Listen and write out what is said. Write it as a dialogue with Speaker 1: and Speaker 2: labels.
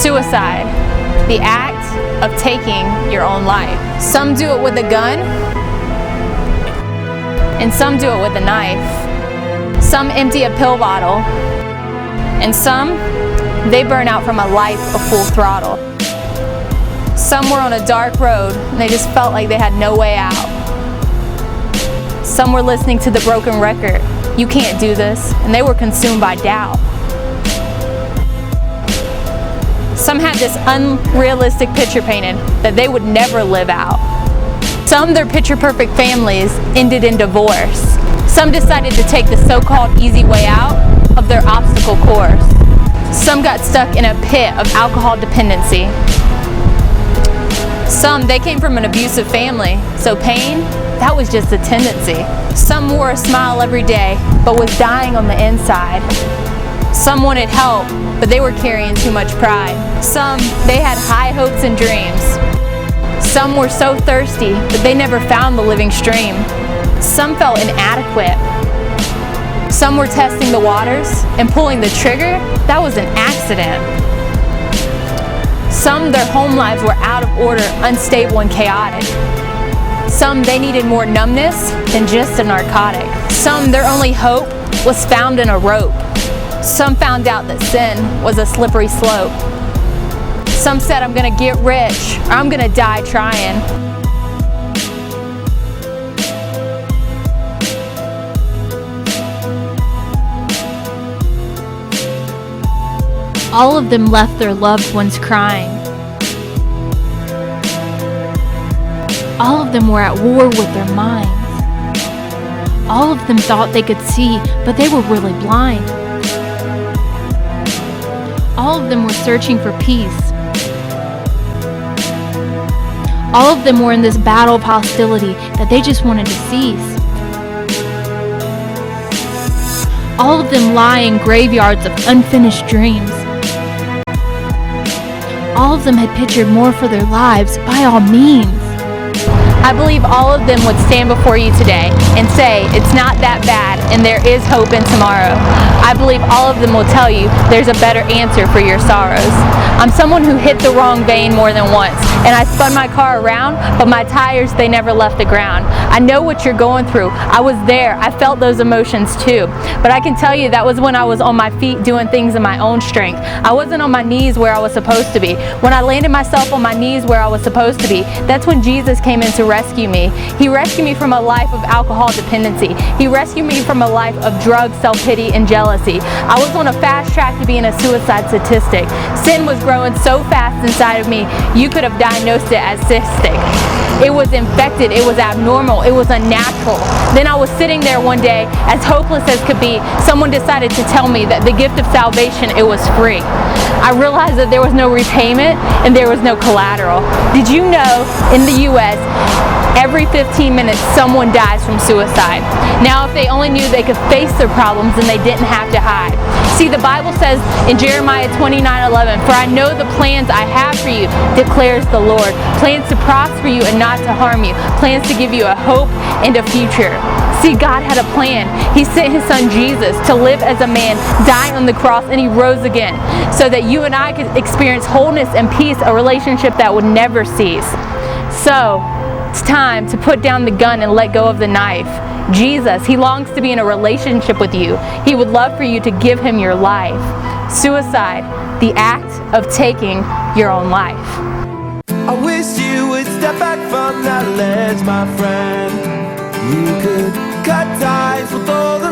Speaker 1: Suicide, the act of taking your own life. Some do it with a gun, and some do it with a knife. Some empty a pill bottle, and some, they burn out from a life of full throttle. Some were on a dark road, and they just felt like they had no way out. Some were listening to the broken record, "You can't do this," and they were consumed by doubt. Some had this unrealistic picture painted that they would never live out. Some, their picture-perfect families ended in divorce. Some decided to take the so-called easy way out of their obstacle course. Some got stuck in a pit of alcohol dependency. Some, they came from an abusive family, so pain, that was just a tendency. Some wore a smile every day, but was dying on the inside. Some wanted help, but they were carrying too much pride. Some, they had high hopes and dreams. Some were so thirsty, but they never found the living stream. Some felt inadequate. Some were testing the waters, and pulling the trigger, that was an accident. Some, their home lives were out of order, unstable, and chaotic. Some, they needed more numbness than just a narcotic. Some, their only hope was found in a rope. Some found out that sin was a slippery slope. Some said, "I'm gonna get rich, or I'm gonna die trying." All of them left their loved ones crying. All of them were at war with their minds. All of them thought they could see, but they were really blind. All of them were searching for peace. All of them were in this battle of hostility that they just wanted to cease. All of them lie in graveyards of unfinished dreams. All of them had pictured more for their lives, by all means. I believe all of them would stand before you today and say, "It's not that bad, and there is hope in tomorrow." I believe all of them will tell you there's a better answer for your sorrows. I'm someone who hit the wrong vein more than once, and I spun my car around, but my tires, they never left the ground. I know what you're going through. I was there. I felt those emotions too. But I can tell you that was when I was on my feet doing things in my own strength. I wasn't on my knees where I was supposed to be. When I landed myself on my knees where I was supposed to be, that's when Jesus came in to rescue me. He rescued me from a life of alcohol dependency. He rescued me from a life of drugs, self-pity, and jealousy. I was on a fast track to being a suicide statistic. Sin was growing so fast inside of me, you could have diagnosed it as cystic. It was infected, it was abnormal, it was unnatural. Then I was sitting there one day, as hopeless as could be, someone decided to tell me that the gift of salvation, it was free. I realized that there was no repayment and there was no collateral. Did you know in the US, every 15 minutes someone dies from suicide? Now, if they only knew they could face their problems and they didn't have to hide. See, the Bible says in Jeremiah 29:11, "For I know the plans I have for you, declares the Lord. Plans to prosper you and not to harm you. Plans to give you a hope and a future." See, God had a plan. He sent His Son Jesus to live as a man, die on the cross, and He rose again so that you and I could experience wholeness and peace, a relationship that would never cease. So, it's time to put down the gun and let go of the knife. Jesus, He longs to be in a relationship with you. He would love for you to give Him your life. Suicide, the act of taking your own life.
Speaker 2: I wish you would step back from that ledge, my friend. You could cut ties with all the